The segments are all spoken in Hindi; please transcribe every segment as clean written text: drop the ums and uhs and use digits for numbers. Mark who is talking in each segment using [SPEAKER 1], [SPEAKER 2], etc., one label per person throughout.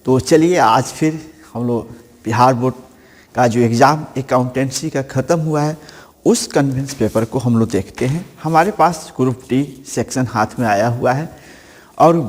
[SPEAKER 1] तो चलिए आज फिर हम लोग बिहार बोर्ड का जो एग्ज़ाम अकाउंटेंसी का ख़त्म हुआ है उस कन्वेंस पेपर को हम लोग देखते हैं। हमारे पास ग्रुप डी सेक्शन हाथ में आया हुआ है और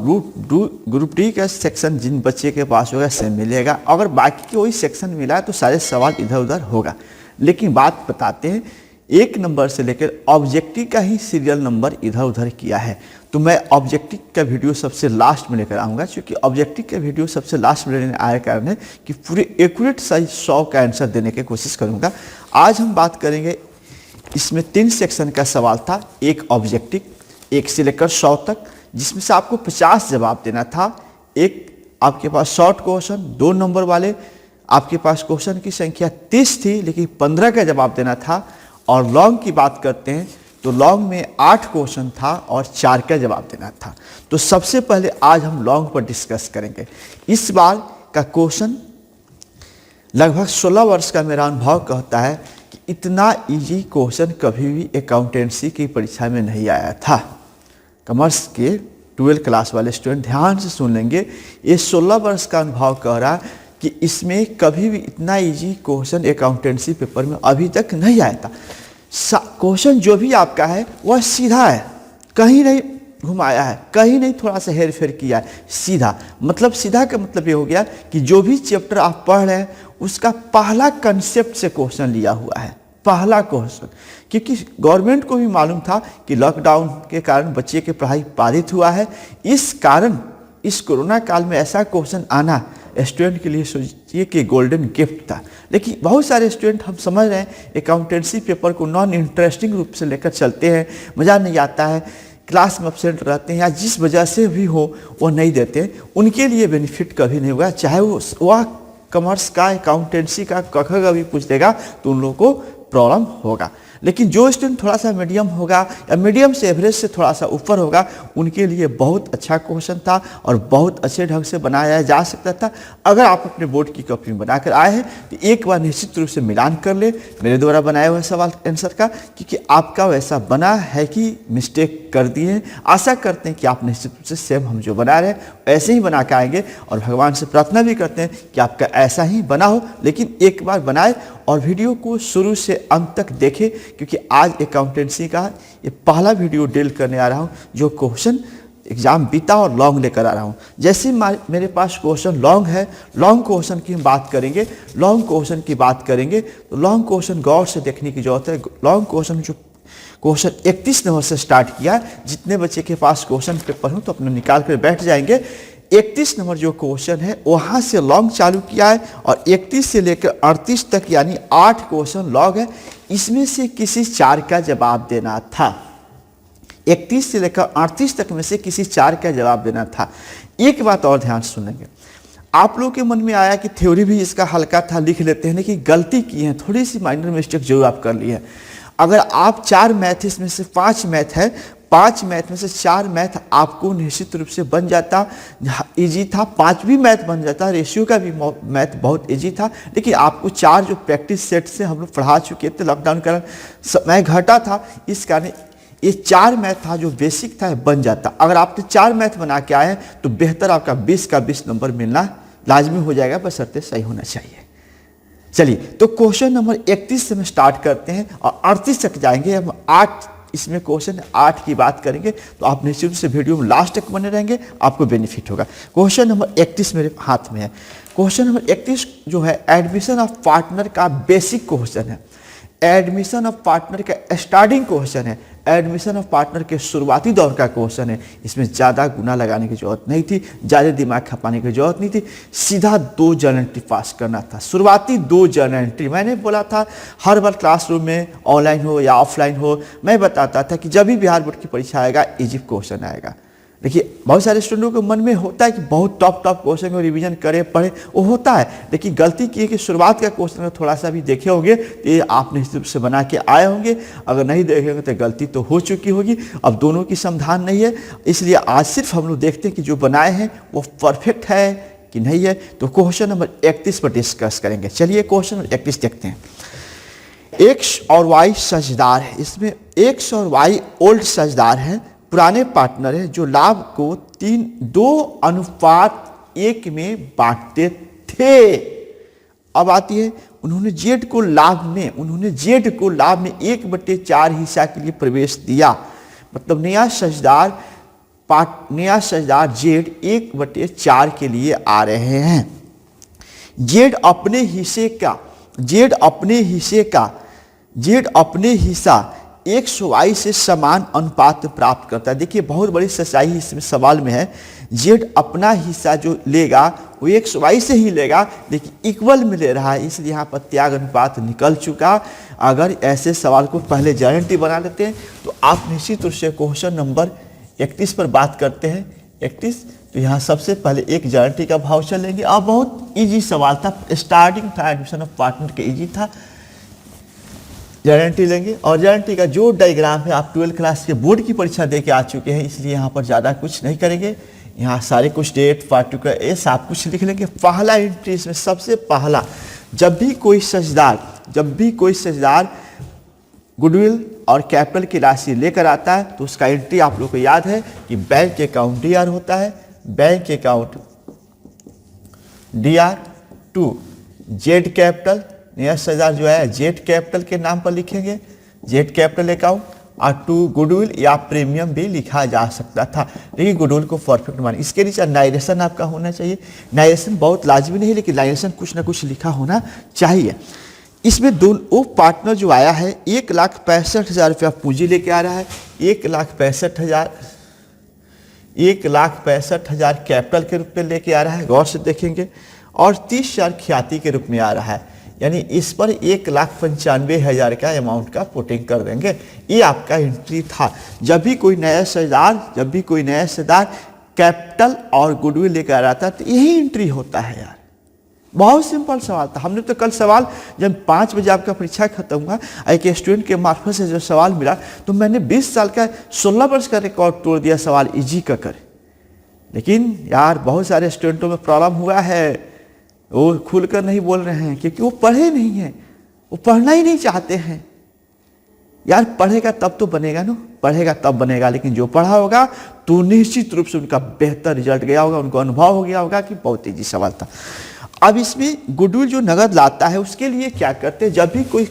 [SPEAKER 1] ग्रुप डी का सेक्शन जिन बच्चे के पास होगा सेम मिलेगा। अगर बाकी कोई सेक्शन मिला है तो सारे सवाल इधर उधर होगा, लेकिन बात बताते हैं एक नंबर से लेकर ऑब्जेक्टिव का ही सीरियल नंबर इधर उधर किया है। तो मैं ऑब्जेक्टिव का वीडियो सबसे लास्ट में लेकर आऊँगा, क्योंकि ऑब्जेक्टिव का वीडियो सबसे लास्ट में लेने आया कारण है कि पूरे एक्यूरेट सही 100 का आंसर देने की कोशिश करूँगा। आज हम बात करेंगे, इसमें 3 सेक्शन का सवाल था, एक ऑब्जेक्टिव 1 से लेकर 100 तक, जिसमें से आपको 50 जवाब देना था। एक आपके पास शॉर्ट क्वेश्चन 2 नंबर वाले, आपके पास क्वेश्चन की संख्या 30 थी लेकिन 15 का जवाब देना था। और लॉन्ग की बात करते हैं तो लॉन्ग में 8 क्वेश्चन था और 4 का जवाब देना था। तो सबसे पहले आज हम लॉन्ग पर डिस्कस करेंगे। इस बार का क्वेश्चन लगभग 16 वर्ष का मेरा अनुभव कहता है कि इतना इजी क्वेश्चन कभी भी अकाउंटेंसी की परीक्षा में नहीं आया था। कॉमर्स के 12 क्लास वाले स्टूडेंट ध्यान से सुन लेंगे, ये 16 वर्ष का अनुभव कह रहा है कि इसमें कभी भी इतना इजी क्वेश्चन अकाउंटेंसी पेपर में अभी तक नहीं आया था। क्वेश्चन जो भी आपका है वह सीधा है, कहीं नहीं घुमाया है, कहीं नहीं थोड़ा सा हेर फेर किया है, सीधा। मतलब सीधा का मतलब ये हो गया कि जो भी चैप्टर आप पढ़ रहे हैं उसका पहला कंसेप्ट से क्वेश्चन लिया हुआ है, पहला क्वेश्चन। क्योंकि गवर्नमेंट को भी मालूम था कि लॉकडाउन के कारण बच्चे की पढ़ाई बाधित हुआ है, इस कारण इस कोरोना काल में ऐसा क्वेश्चन आना स्टूडेंट के लिए सोचिए कि गोल्डन गिफ्ट था। लेकिन बहुत सारे स्टूडेंट हम समझ रहे हैं अकाउंटेंसी पेपर को नॉन इंटरेस्टिंग रूप से लेकर चलते हैं, मज़ा नहीं आता है, क्लास में अपसेंट रहते हैं या जिस वजह से भी हो वो नहीं देते, उनके लिए बेनिफिट कभी नहीं होगा। चाहे वह कॉमर्स का अकाउंटेंसी का कख का भी पूछ देगा तो उन लोगों को प्रॉब्लम होगा। लेकिन जो स्टूडेंट थोड़ा सा मीडियम होगा या मीडियम से एवरेज से थोड़ा सा ऊपर होगा, उनके लिए बहुत अच्छा क्वेश्चन था और बहुत अच्छे ढंग से बनाया जा सकता था। अगर आप अपने बोर्ड की कॉपी में बनाकर आए हैं तो एक बार निश्चित रूप से मिलान कर ले मेरे द्वारा बनाए हुए सवाल आंसर का, क्योंकि आपका वैसा बना है कि मिस्टेक कर दिए हैं। आशा करते हैं कि आप निश्चित रूप से सेम हम जो बना रहे हैं ऐसे ही बना के आएंगे और भगवान से प्रार्थना भी करते हैं कि आपका ऐसा ही बना हो। लेकिन एक बार बनाए और वीडियो को शुरू से अंत तक देखें, क्योंकि आज अकाउंटेंसी का ये पहला वीडियो डील करने आ रहा हूँ जो क्वेश्चन एग्जाम बीता और लॉन्ग लेकर आ रहा हूँ। जैसे मेरे पास क्वेश्चन लॉन्ग है, लॉन्ग क्वेश्चन की हम बात करेंगे। लॉन्ग क्वेश्चन की बात करेंगे तो लॉन्ग क्वेश्चन गौर से देखने की जरूरत है। लॉन्ग क्वेश्चन जो क्वेश्चन 31 नंबर से स्टार्ट किया, जितने बच्चे के पास क्वेश्चन पेपर हो तो अपने निकाल कर बैठ जाएंगे। 31 नंबर जो क्वेश्चन है वहाँ से लॉन्ग चालू किया है और 31 से लेकर 38 तक यानी 8 क्वेश्चन लॉन्ग है। इसमें से किसी 4 का जवाब देना था। 31 से लेकर 38 तक में से किसी 4 का जवाब देना था। एक बात और ध्यान सुनेंगे, आप लोगों के मन में आया कि थ्योरी भी इसका हल्का था, लिख लेते हैं, लेकिन गलती की है, थोड़ी सी माइनर मिस्टेक जरूर आप कर ली है। अगर आप 4 मैथ, इसमें से 5 मैथ है, 5 मैथ में से 4 मैथ आपको निश्चित रूप से बन जाता, इजी था। 5 मैथ बन जाता, रेशियो का भी मैथ बहुत इजी था। लेकिन आपको 4 जो प्रैक्टिस सेट से हम लोग पढ़ा चुके थे, लॉकडाउन के कारण समय घटा था, इस कारण ये 4 मैथ था जो बेसिक था बन जाता। अगर आपने 4 मैथ बना के आए तो बेहतर आपका 20 का 20 नंबर मिलना लाजमी हो जाएगा, बशर्ते सही होना चाहिए। चलिए तो क्वेश्चन नंबर 31 से हम स्टार्ट करते हैं और 38 तक जाएंगे। हम 8 इसमें क्वेश्चन 8 की बात करेंगे, तो आप निश्चित रूप से वीडियो में लास्ट तक बने रहेंगे, आपको बेनिफिट होगा। क्वेश्चन नंबर 31 मेरे हाथ में है। क्वेश्चन नंबर 31 जो है एडमिशन ऑफ पार्टनर का बेसिक क्वेश्चन है, एडमिशन ऑफ पार्टनर का स्टार्टिंग क्वेश्चन है, एडमिशन ऑफ पार्टनर के शुरुआती दौर का क्वेश्चन है। इसमें ज़्यादा गुना लगाने की जरूरत नहीं थी, ज़्यादा दिमाग खपाने की जरूरत नहीं थी, सीधा 2 जर्नल एंट्री पास करना था। शुरुआती 2 जर्नल एंट्री, मैंने बोला था हर बार क्लासरूम में ऑनलाइन हो या ऑफलाइन हो, मैं बताता था कि जब भी बिहार बोर्ड की परीक्षा आएगा इजी क्वेश्चन आएगा। देखिए बहुत सारे स्टूडेंटों के मन में होता है कि बहुत टॉप क्वेश्चन को रिवीजन करे पढ़े, वो होता है, लेकिन गलती की है कि शुरुआत का क्वेश्चन में थोड़ा सा भी देखे होंगे तो ये आप निश्चित रूप से बना के आए होंगे। अगर नहीं देखेंगे तो गलती तो हो चुकी होगी। अब दोनों की समाधान नहीं है, इसलिए आज सिर्फ हम लोग देखते हैं कि जो बनाए हैं वो परफेक्ट है कि नहीं है। तो क्वेश्चन नंबर 31 पर डिस्कस करेंगे। चलिए क्वेश्चन नंबर 31 देखते हैं। एक्स और वाई साझेदार है, इसमें एक्स और वाई ओल्ड साझेदार है, पुराने पार्टनर है, जो लाभ को 2:1 1 में बांटते थे। अब आती है उन्होंने जेड को लाभ में 1/4 हिस्सा के लिए प्रवेश दिया। मतलब नया साझेदार जेड 1/4 के लिए आ रहे हैं। जेड अपने हिस्सा XY से समान अनुपात प्राप्त करता है। देखिए बहुत बड़ी सच्चाई इसमें सवाल में है। जेड अपना हिस्सा जो लेगा वो XY से ही लेगा, लेकिन इक्वल में ले रहा है, इसलिए यहाँ पर त्याग अनुपात निकल चुका। अगर ऐसे सवाल को पहले गारंटी बना लेते हैं तो आप निश्चित रूप से क्वेश्चन नंबर 31 पर बात करते हैं। 31 तो यहाँ सबसे पहले एक गारंटी का वाउचर लेंगे। अब बहुत इजी सवाल था, स्टार्टिंग था एडमिशन ऑफ पार्टनर के, इजी था। गारंटी लेंगे और गारंटी का जो डायग्राम है आप 12th क्लास के बोर्ड की परीक्षा दे के आ चुके हैं, इसलिए यहाँ पर ज़्यादा कुछ नहीं करेंगे। यहाँ सारे कुछ डेट पार्टिकुलर ये सब कुछ लिख लेंगे। पहला एंट्री इसमें सबसे पहला, जब भी कोई साझेदार गुडविल और कैपिटल की राशि लेकर आता है तो उसका एंट्री आप लोग को याद है कि बैंक अकाउंट DR होता है। Bank account DR to Z capital, नया साझेदार जो है जेड कैपिटल के नाम पर लिखेंगे, जेड कैपिटल अकाउंट, और टू गुडविल या प्रीमियम भी लिखा जा सकता था, लेकिन गुडविल को परफेक्ट माने। इसके नीचे नाइरेशन आपका होना चाहिए। नाइरेशन बहुत लाजमी नहीं, लेकिन नाइरेशन कुछ ना कुछ लिखा होना चाहिए। इसमें वो पार्टनर जो आया है 1,65,000 रुपया पूंजी लेके आ रहा है, 1,65,000 कैपिटल के रूप में लेके आ रहा है, गौर से देखेंगे, और 30,000 ख्याति के रूप में आ रहा है। यानी इस पर 1,95,000 का अमाउंट का पुटिंग कर देंगे। ये आपका एंट्री था। जब भी कोई नया साझेदार कैपिटल और गुडविल लेकर आता है तो यही एंट्री होता है यार। बहुत सिंपल सवाल था। हमने तो कल सवाल जब 5 बजे आपका परीक्षा खत्म हुआ, एक स्टूडेंट के मार्फत से जो सवाल मिला तो मैंने 20 साल का 16 वर्ष का रिकॉर्ड तोड़ दिया सवाल इजी का कर। लेकिन यार बहुत सारे स्टूडेंटों में प्रॉब्लम हुआ है, वो खुलकर नहीं बोल रहे हैं क्योंकि वो पढ़े नहीं हैं, वो पढ़ना ही नहीं चाहते हैं। यार पढ़ेगा तब तो बनेगा ना, पढ़ेगा तब बनेगा, लेकिन जो पढ़ा होगा तो निश्चित रूप से उनका बेहतर रिजल्ट गया होगा, उनको अनुभव हो गया होगा कि बहुत ईजी सवाल था। अब इसमें गुडविल जो नगद लाता है उसके लिए क्या करते हैं, जब भी कोई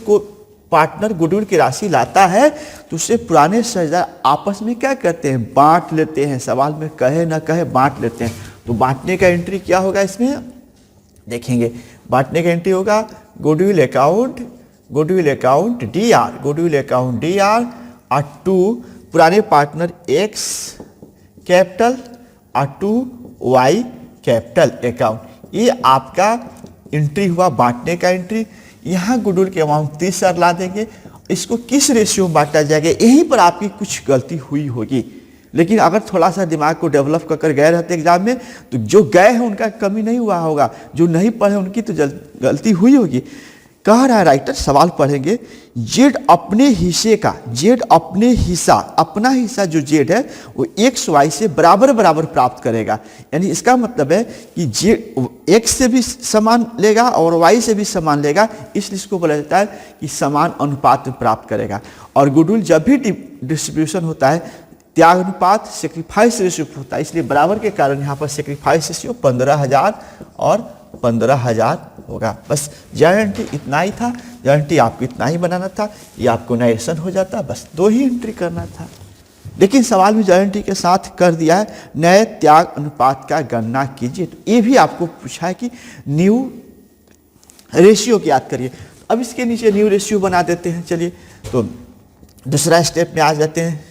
[SPEAKER 1] पार्टनर गुडविल की राशि लाता है तो उससे पुराने साझेदार आपस में क्या करते हैं, बांट लेते हैं। सवाल में कहे ना कहे बांट लेते हैं। तो बांटने का एंट्री क्या होगा इसमें देखेंगे। बांटने का एंट्री होगा गुडविल अकाउंट DR और टू पुराने पार्टनर X कैपिटल और टू Y कैपिटल अकाउंट। ये आपका एंट्री हुआ बांटने का एंट्री। यहाँ गुडविल के अमाउंट 30,000 ला देंगे। इसको किस रेशियो में बांटा जाएगा, यहीं पर आपकी कुछ गलती हुई होगी। लेकिन अगर थोड़ा सा दिमाग को डेवलप कर गए रहते एग्जाम में तो जो गए हैं उनका कमी नहीं हुआ होगा, जो नहीं पढ़े उनकी तो गलती हुई होगी। कह रहा है राइटर, सवाल पढ़ेंगे, जेड अपने हिस्सा अपना हिस्सा जो जेड है वो XY से बराबर प्राप्त करेगा। यानी इसका मतलब है कि जेड X से भी समान लेगा और Y से भी समान लेगा, इसलिए इसको बोला जाता है कि समान अनुपात प्राप्त करेगा। और गुडविल जब भी डिस्ट्रीब्यूशन होता है त्याग अनुपात सेक्रीफाइस रेशियो होता है, इसलिए बराबर के कारण यहाँ पर सेक्रीफाइस रेशियो 15,000 और 15,000 होगा। बस गारंटी इतना ही था, गारंटी आपको इतना ही बनाना था, ये आपको नाइरेशन हो जाता, बस 2 ही एंट्री करना था। लेकिन सवाल में गारंटी के साथ कर दिया है नए त्याग अनुपात का गणना कीजिए। तो ये भी आपको पूछा है कि न्यू रेशियो की याद करिए। अब इसके नीचे न्यू रेशियो बना देते हैं। चलिए तो दूसरा स्टेप में आ जाते हैं,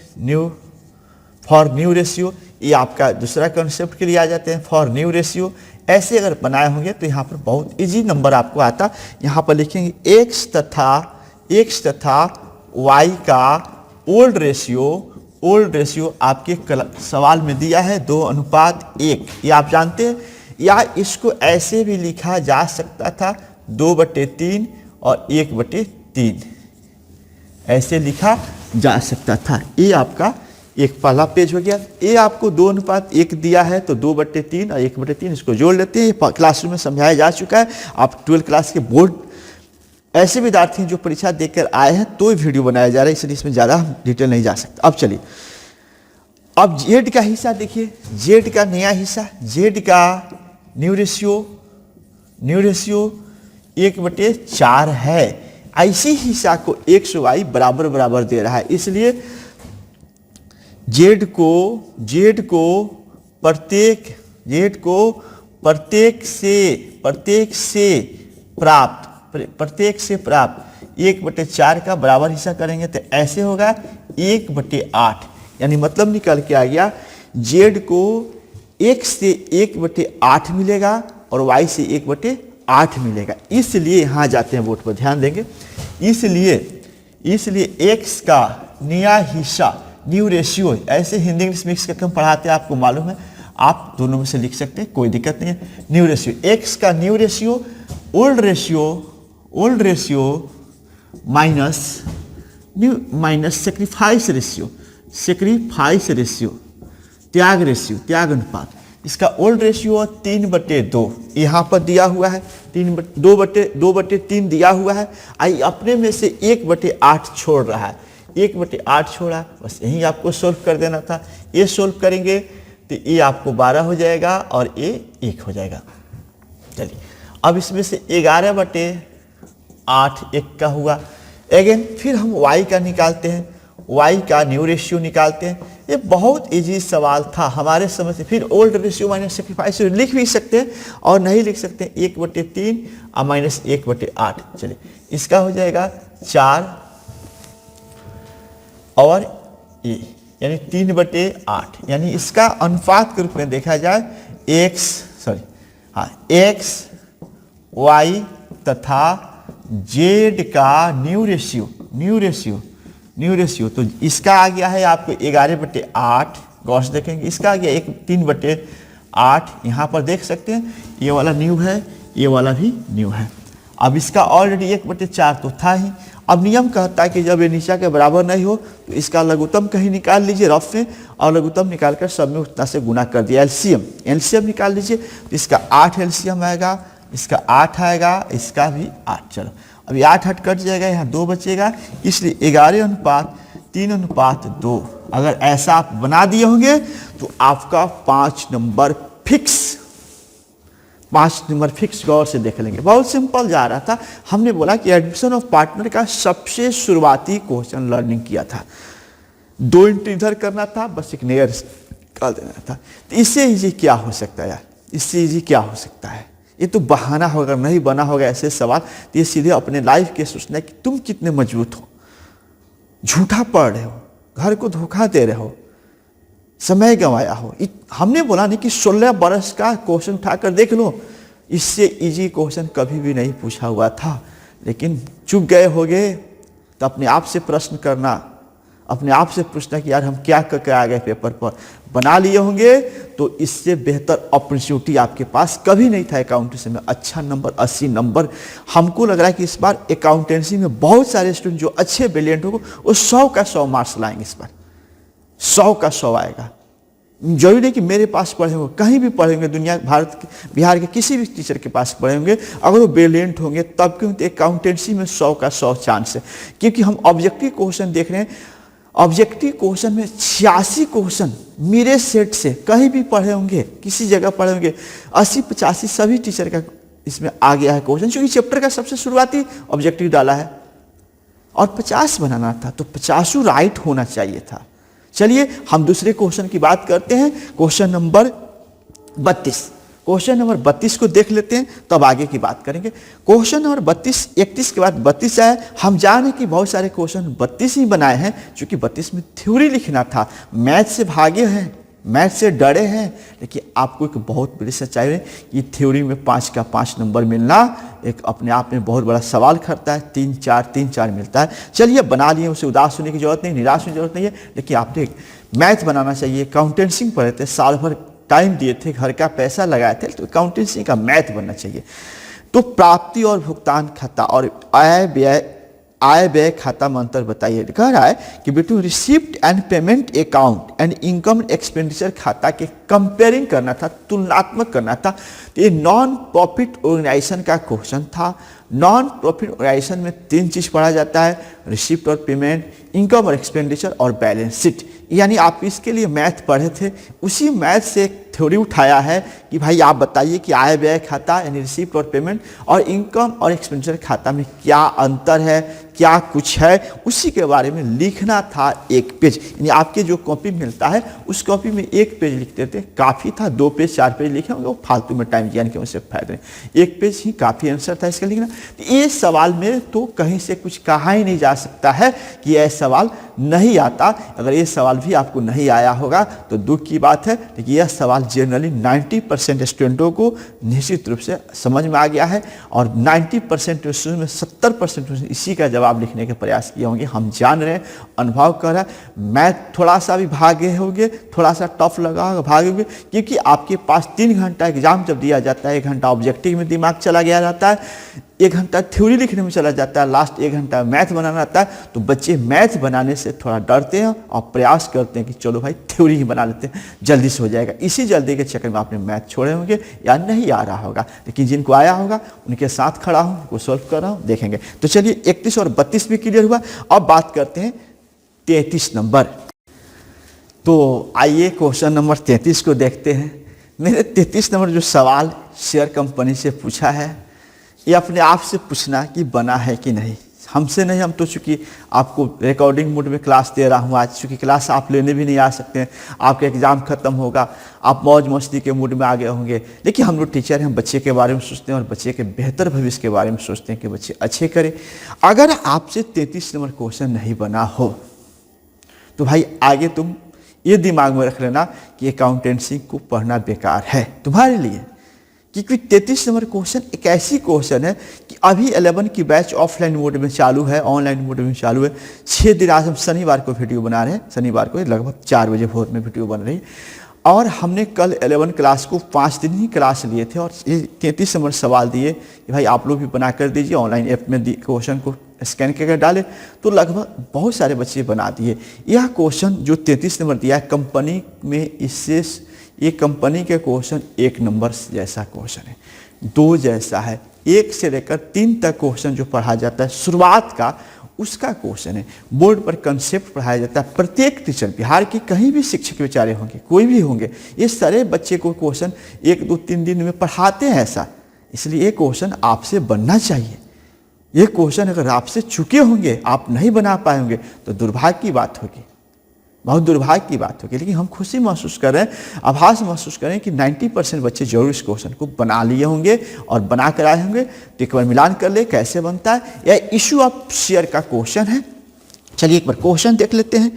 [SPEAKER 1] फॉर न्यू रेशियो। ये आपका दूसरा कॉन्सेप्ट के लिए आ जाते हैं, फॉर न्यू रेशियो। ऐसे अगर बनाए होंगे तो यहाँ पर बहुत इजी नंबर आपको आता। यहाँ पर लिखेंगे x तथा y का ओल्ड रेशियो आपके सवाल में दिया है 2:1। ये आप जानते हैं, या इसको ऐसे भी लिखा जा सकता था 2/3 और 1/3, ऐसे लिखा जा सकता था। ये आपका एक पहला पेज हो गया। ये आपको 2:1 दिया है तो 2/3 और 1/3 इसको जोड़ लेते हैं। क्लासरूम में समझाया जा चुका है। आप 12th क्लास के बोर्ड ऐसे विद्यार्थी जो परीक्षा देकर आए हैं तो वीडियो बनाया जा रहा है, इसलिए इसमें ज़्यादा डिटेल नहीं जा सकता। अब चलिए, अब जेड का हिस्सा देखिए, जेड का नया हिस्सा, जेड का न्यू रेशियो 1/4 है। ऐसी ही हिस्सा को एक्स वाई बराबर बराबर दे रहा है, इसलिए जेड को प्रत्येक से प्राप्त 1/4 का बराबर हिस्सा करेंगे तो ऐसे होगा 1/8, यानी मतलब निकल के आ गया जेड को x से 1/8 मिलेगा और y से 1/8 मिलेगा। इसलिए यहाँ जाते हैं बोर्ड पर, ध्यान देंगे, इसलिए x का नया हिस्सा न्यू रेशियो, ऐसे हिंदी इंग्लिश मिक्स करके हम पढ़ाते हैं, आपको मालूम है, आप दोनों में से लिख सकते हैं, कोई दिक्कत नहीं है। न्यू रेशियो, x का new ratio old ratio minus sacrifice ratio त्याग अनुपात। इसका ओल्ड रेशियो 3/2 यहाँ पर दिया हुआ है, 2/3 दिया हुआ है। आई अपने में से 1/8 छोड़ रहा है, 1/8 छोड़ा, बस यही आपको सोल्व कर देना था। ये सोल्व करेंगे तो ये आपको 12 हो जाएगा और ये 1 हो जाएगा। चलिए अब इसमें से 11/8 1 का हुआ। अगेन फिर हम y का निकालते हैं, y का न्यू रेशियो निकालते हैं। ये बहुत इजी सवाल था हमारे समझ से। फिर ओल्ड रेशियो माइनस सेक्रीफाइस लिख भी सकते हैं और नहीं लिख सकते हैं, 1/3 और माइनस 1/8। चलिए इसका हो जाएगा 4 और ये यानी 3/8, यानी इसका अनुपात के रूप में देखा जाए x y तथा z का न्यू रेशियो। तो इसका आ गया है आपको 11/8, गौर देखेंगे, इसका आ गया 3/8। यहाँ पर देख सकते हैं ये वाला न्यू है, ये वाला भी न्यू है। अब इसका ऑलरेडी 1/4 तो था ही। अब नियम कहता है कि जब ये नीचा के बराबर नहीं हो तो इसका लघुत्तम कहीं निकाल लीजिए रफ में, और लघुत्तम निकालकर सब में उतना से गुना कर दिया। एलसीएम निकाल लीजिए, तो इसका 8 एलसीएम आएगा, इसका 8 आएगा, इसका भी 8। चलो अभी 8 कट जाएगा, यहाँ 2 बचेगा, इसलिए 11/3/2। अगर ऐसा आप बना दिए होंगे तो आपका 5 नंबर फिक्स गौर से देख लेंगे। बहुत सिंपल जा रहा था। हमने बोला कि एडमिशन ऑफ पार्टनर का सबसे शुरुआती क्वेश्चन लर्निंग किया था, 2 इंटू इधर करना था, बस एक नेयर कर देना था। तो इससे इजी क्या हो सकता है यार, इससे इजी क्या हो सकता है? ये तो बहाना होगा, नहीं बना होगा ऐसे सवाल। तो ये सीधे अपने लाइफ के सोचना है कि तुम कितने मजबूत हो, झूठा पढ़ रहे हो, घर को धोखा दे रहे हो, समय गंवाया हो। हमने बोला नहीं कि 16 बरस का क्वेश्चन उठाकर देख लो, इससे इजी क्वेश्चन कभी भी नहीं पूछा हुआ था, लेकिन चुप गए होगे। तो अपने आप से प्रश्न करना, अपने आप से पूछना कि यार हम क्या करके आ गए पेपर पर, बना लिए होंगे तो इससे बेहतर अपॉर्चुनिटी आपके पास कभी नहीं था अकाउंटेंसी में। अच्छा नंबर 80 नंबर। हमको लग रहा है कि इस बार अकाउंटेंसी में बहुत सारे स्टूडेंट जो अच्छे ब्रिलियंट होंगे वो 100 का 100 मार्क्स लाएंगे इस बार, 100 का 100 आएगा। जरूरी नहीं कि मेरे पास पढ़े होंगे, कहीं भी पढ़ेंगे, दुनिया भारत के बिहार के किसी भी टीचर के पास पढ़े होंगे, अगर वो ब्रिलियंट होंगे तब क्यों, अकाउंटेंसी में 100 का 100 चांस है। क्योंकि हम ऑब्जेक्टिव क्वेश्चन देख रहे हैं, ऑब्जेक्टिव क्वेश्चन में 86 क्वेश्चन मेरे सेट से कहीं भी पढ़े होंगे, किसी जगह पढ़े होंगे, 80-85 सभी टीचर का इसमें आ गया है क्वेश्चन, क्योंकि चैप्टर का सबसे शुरुआती ऑब्जेक्टिव डाला है और 50 बनाना था, तो 50 राइट होना चाहिए था। चलिए हम दूसरे क्वेश्चन की बात करते हैं, क्वेश्चन नंबर 32। क्वेश्चन नंबर 32 को देख लेते हैं, तब आगे की बात करेंगे। क्वेश्चन नंबर 32, 31 के बाद 32 आया। हम जाने कि बहुत सारे क्वेश्चन 32 ही बनाए हैं, क्योंकि 32 में थ्योरी लिखना था, मैथ से भागे हैं, मैथ से डरे हैं। लेकिन आपको एक बहुत बड़ी सच्चाई है कि थ्योरी में 5 का 5 नंबर मिलना एक अपने आप में बहुत बड़ा सवाल करता है। 3-4 मिलता है। चलिए बना लिए, उसे उदास होने की जरूरत नहीं, निराश होने की जरूरत नहीं है। लेकिन आपने मैथ बनाना चाहिए, अकाउंटेंसी पढ़े थे, साल भर टाइम दिए थे, घर का पैसा लगाए थे, तो अकाउंटेंसी का मैथ बनना चाहिए। तो प्राप्ति और भुगतान खाता और आय व्यय खाता में अंतर बताइए। कह रहा है कि between receipt and payment account and income expenditure खाता के कंपेयरिंग करना था, तुलनात्मक करना था। तो ये नॉन प्रॉफिट ऑर्गेनाइजेशन का क्वेश्चन था। नॉन प्रॉफिट ऑर्गेनाइजेशन में 3 चीज़ पढ़ा जाता है, रिसिप्ट और पेमेंट, इनकम और एक्सपेंडिचर और बैलेंस शीट। यानी आप इसके लिए मैथ पढ़े थे, उसी मैथ से एक थ्योरी उठाया है कि भाई आप बताइए कि आय व्यय खाता यानी रिसिप्ट और पेमेंट और इनकम और एक्सपेंडिचर खाता में क्या अंतर है, क्या कुछ है, उसी के बारे में लिखना था 1 पेज। यानी आपके जो कॉपी मिलता है उस कॉपी में 1 पेज लिखते थे, काफ़ी था। 2 पेज 4 पेज लिखे होंगे वो फालतू में टाइम यानी कि उनसे फायदा नहीं। 1 पेज ही काफ़ी आंसर था इसका लिखना। तो ये सवाल में तो कहीं से कुछ कहा ही नहीं जा सकता है कि यह सवाल नहीं आता। अगर ये सवाल भी आपको नहीं आया होगा तो दुख की बात है, लेकिन यह सवाल जनरली 90% स्टूडेंटों को निश्चित रूप से समझ में आ गया है और 90% स्टूडेंट में 70% इसी का जवाब लिखने के प्रयास किए होंगे। हम जान रहे हैं, अनुभव कर रहे हैं। मैथ थोड़ा सा भी भागे होंगे, थोड़ा सा टफ लगा होगा, भागे होंगे, क्योंकि आपके पास 3 घंटा एग्जाम जब दिया जाता है, 1 घंटा ऑब्जेक्टिव में दिमाग चला गया रहता है, 1 घंटा थ्योरी लिखने में चला जाता है, लास्ट 1 घंटा मैथ बनाना रहता है। तो बच्चे मैथ बनाने से थोड़ा डरते हैं और प्रयास करते हैं कि चलो भाई थ्योरी ही बना लेते हैं, जल्दी से हो जाएगा। इसी जल्दी के चक्कर में आपने मैथ छोड़े होंगे या नहीं आ रहा होगा, लेकिन जिनको आया होगा उनके साथ खड़ा हूँ, उनको सॉल्व कर रहा हूँ, देखेंगे। तो चलिए 31 और 32 भी क्लियर हुआ। अब बात करते हैं 33 नंबर। तो आइए क्वेश्चन नंबर 33 को देखते हैं। मेरे 33 नंबर जो सवाल शेयर कंपनी से पूछा है, ये अपने आप से पूछना कि बना है कि नहीं। हमसे नहीं, हम तो चूँकि आपको रिकॉर्डिंग मोड में क्लास दे रहा हूँ आज, चूँकि क्लास आप लेने भी नहीं आ सकते हैं, आपका एग्ज़ाम खत्म होगा, आप मौज मस्ती के मूड में आ गए होंगे। लेकिन हम लोग टीचर हैं, हम बच्चे के बारे में सोचते हैं और बच्चे के बेहतर भविष्य के बारे में सोचते हैं कि बच्चे अच्छे करें। अगर आपसे 33 नंबर क्वेश्चन नहीं बना हो तो भाई आगे तुम ये दिमाग में रख लेना कि अकाउंटेंसी को पढ़ना बेकार है तुम्हारे लिए, क्योंकि 33 नंबर क्वेश्चन एक ऐसी क्वेश्चन है कि अभी 11 की बैच ऑफलाइन मोड में चालू है, ऑनलाइन मोड में चालू है। 6 दिन, आज हम शनिवार को वीडियो बना रहे हैं, शनिवार को लगभग 4 बजे भोर में वीडियो बन रही है। और हमने कल 11 क्लास को 5 दिन ही क्लास लिए थे और ये 33 नंबर सवाल दिए कि भाई आप लोग भी बना कर दीजिए, ऑनलाइन ऐप में क्वेश्चन को स्कैन करके डाले, तो लगभग बहुत सारे बच्चे बना दिए। यह क्वेश्चन जो 33 नंबर दिया है कंपनी में, इससे ये कंपनी के क्वेश्चन 1 नंबर जैसा क्वेश्चन है, 2 जैसा है, 1 से लेकर 3 तक क्वेश्चन जो पढ़ा जाता है शुरुआत का, उसका क्वेश्चन है। बोर्ड पर कंसेप्ट पढ़ाया जाता है। प्रत्येक टीचर, बिहार के कहीं भी शिक्षक बेचारे होंगे, कोई भी होंगे, ये सारे बच्चे को क्वेश्चन 1, 2, 3 दिन में पढ़ाते हैं ऐसा। इसलिए ये क्वेश्चन आपसे बनना चाहिए। ये क्वेश्चन अगर आपसे चुके होंगे, आप नहीं बना पाए होंगे तो दुर्भाग्य की बात होगी, बहुत दुर्भाग्य की बात होगी। लेकिन हम खुशी महसूस कर रहे हैं, आभास महसूस करें कि 90% बच्चे जरूर इस क्वेश्चन को बना लिए होंगे और बना कर आए होंगे। तो एक बार मिलान कर ले कैसे बनता है। यह इशू ऑफ शेयर का क्वेश्चन है। चलिए एक बार क्वेश्चन देख लेते हैं।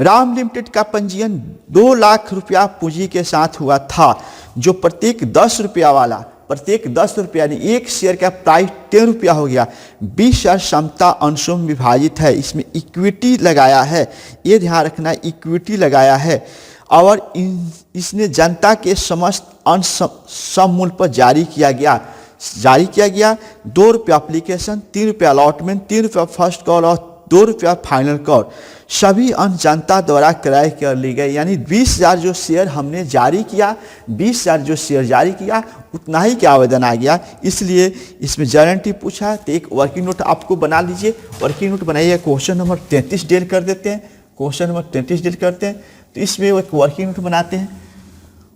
[SPEAKER 1] राम लिमिटेड का पंजीयन 2 लाख रुपया पूंजी के साथ हुआ था, जो प्रत्येक 10 रुपया वाला, प्रत्येक 10 रुपया यानी 1 शेयर का प्राइस 10 रुपया हो गया, 20,000 समता अंशों में विभाजित है। इसमें इक्विटी लगाया है, ये ध्यान रखना, इक्विटी लगाया है। और इसने जनता के समस्त अंश सममूल्य पर जारी किया गया 2 रुपया एप्लीकेशन, 3 रुपया अलॉटमेंट, 3 रुपया फर्स्ट कॉल और 2 रुपया फाइनल कॉल। सभी अंश जनता द्वारा क्रय कर ली गई। यानी 20,000 जो शेयर हमने जारी किया, 20,000 जो शेयर जारी किया, उतना ही क्या आवेदन आ गया। इसलिए इसमें गारंटी पूछा। तो एक वर्किंग नोट आपको बना लीजिए। वर्किंग नोट बनाइए। क्वेश्चन नंबर 33 डील कर देते हैं। क्वेश्चन नंबर 33 डील करते हैं। तो इसमें एक वर्किंग नोट बनाते हैं।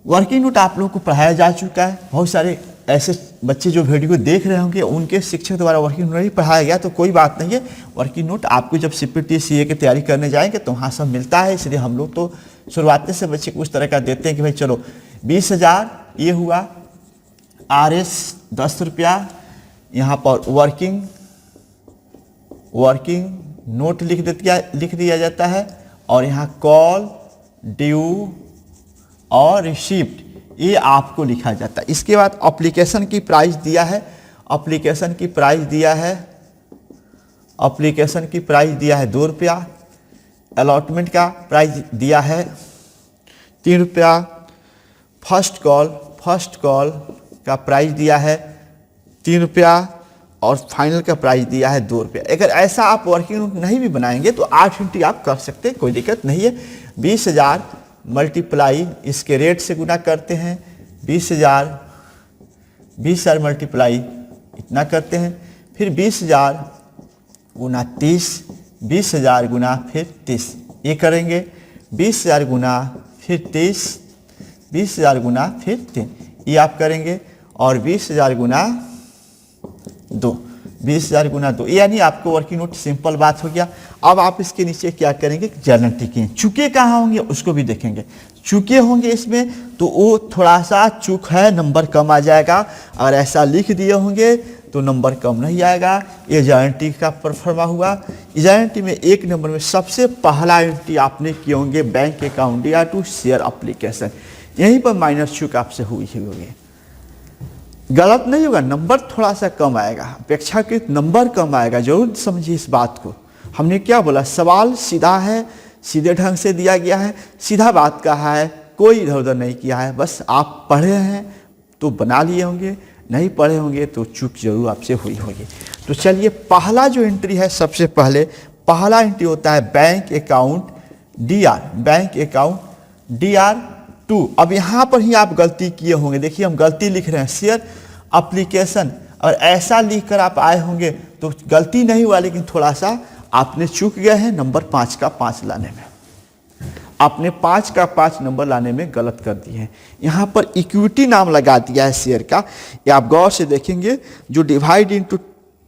[SPEAKER 1] वर्किंग नोट आप लोगों को पढ़ाया जा चुका है। बहुत सारे ऐसे बच्चे जो वीडियो देख रहे होंगे उनके शिक्षक द्वारा वर्किंग नोट नहीं पढ़ाया गया, तो कोई बात नहीं है। वर्किंग नोट आपको जब CPT CA की तैयारी करने जाएंगे तो वहाँ सब मिलता है। इसलिए हम लोग तो शुरुआत से बच्चे को उस तरह का देते हैं कि भाई चलो 20,000 ये हुआ, RS 10 रुपया, यहाँ पर वर्किंग नोट लिख दिया जाता है और यहाँ कॉल, ड्यू और रिसिप्ट ये आपको लिखा जाता है। इसके बाद एप्लीकेशन की प्राइस दिया है, एप्लीकेशन की प्राइस दिया है 2 रुपया, अलॉटमेंट का प्राइस दिया है 3 रुपया, फर्स्ट कॉल का प्राइस दिया है 3 रुपया और फाइनल का प्राइस दिया है 2 रुपया। अगर ऐसा आप वर्किंग नोट नहीं भी बनाएंगे तो 8 घंटे आप कर सकते हैं, कोई दिक्कत नहीं है। 20,000 मल्टीप्लाई इसके रेट से गुना करते हैं 20,000 मल्टीप्लाई इतना करते हैं, फिर 20,000 गुना 30, 20,000 गुना फिर 30, ये करेंगे 20,000 गुना फिर 30, 20,000 गुना फिर 3, ये आप करेंगे, और 20,000 गुना 2, 20,000 गुना 2, यानी आपको वर्किंग नोट सिंपल बात हो गया। अब आप इसके नीचे क्या करेंगे, जर्नल टिकें, चूके कहाँ होंगे उसको भी देखेंगे। चूके होंगे इसमें तो वो थोड़ा सा चूक है, नंबर कम आ जाएगा, और ऐसा लिख दिए होंगे तो नंबर कम नहीं आएगा। ये जर्नल का परफॉर्मा हुआ। जर्नल में 1 नंबर में सबसे पहला एंट्री आपने किए होंगे बैंक अकाउंट या टू शेयर एप्लीकेशन, यहीं पर माइनस चूक आपसे हुई होगी। गलत नहीं होगा, नंबर थोड़ा सा कम आएगा, अपेक्षाकृत नंबर कम आएगा, जरूर समझिए इस बात को। हमने क्या बोला, सवाल सीधा है, सीधे ढंग से दिया गया है, सीधा बात कहा है, कोई इधर उधर नहीं किया है। बस आप पढ़े हैं तो बना लिए होंगे, नहीं पढ़े होंगे तो चूक जरूर आपसे हुई होगी। तो चलिए पहला जो एंट्री है, सबसे पहले पहला एंट्री होता है bank account DR, bank account DR2। अब यहाँ पर ही आप गलती किए होंगे, देखिए हम गलती लिख रहे हैं शेयर एप्लीकेशन, और ऐसा लिख कर आप आए होंगे तो गलती नहीं हुआ, लेकिन थोड़ा सा आपने चूक गए हैं नंबर 5 का 5 लाने में, आपने 5 का 5 नंबर लाने में गलत कर दिए हैं। यहाँ पर इक्विटी नाम लगा दिया है शेयर का, ये आप गौर से देखेंगे, जो डिवाइड इंटू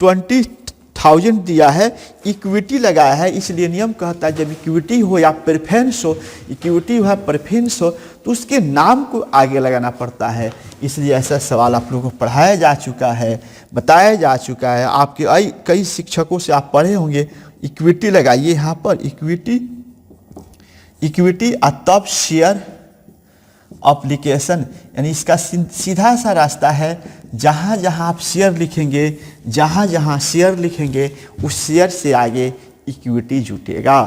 [SPEAKER 1] 20,000 दिया है, इक्विटी लगाया है, इसलिए नियम कहता है जब इक्विटी हो या प्रेफरेंस हो, इक्विटी हो या प्रेफरेंस हो तो उसके नाम को आगे लगाना पड़ता है। इसलिए ऐसा सवाल आप लोगों को पढ़ाया जा चुका है, बताया जा चुका है, आपके कई शिक्षकों से आप पढ़े होंगे। इक्विटी लगाइए यहाँ पर, इक्विटी तब शेयर एप्लीकेशन, यानी इसका सीधा सा रास्ता है, जहाँ जहाँ आप शेयर लिखेंगे, जहाँ जहाँ शेयर लिखेंगे उस शेयर से आगे इक्विटी जुटेगा।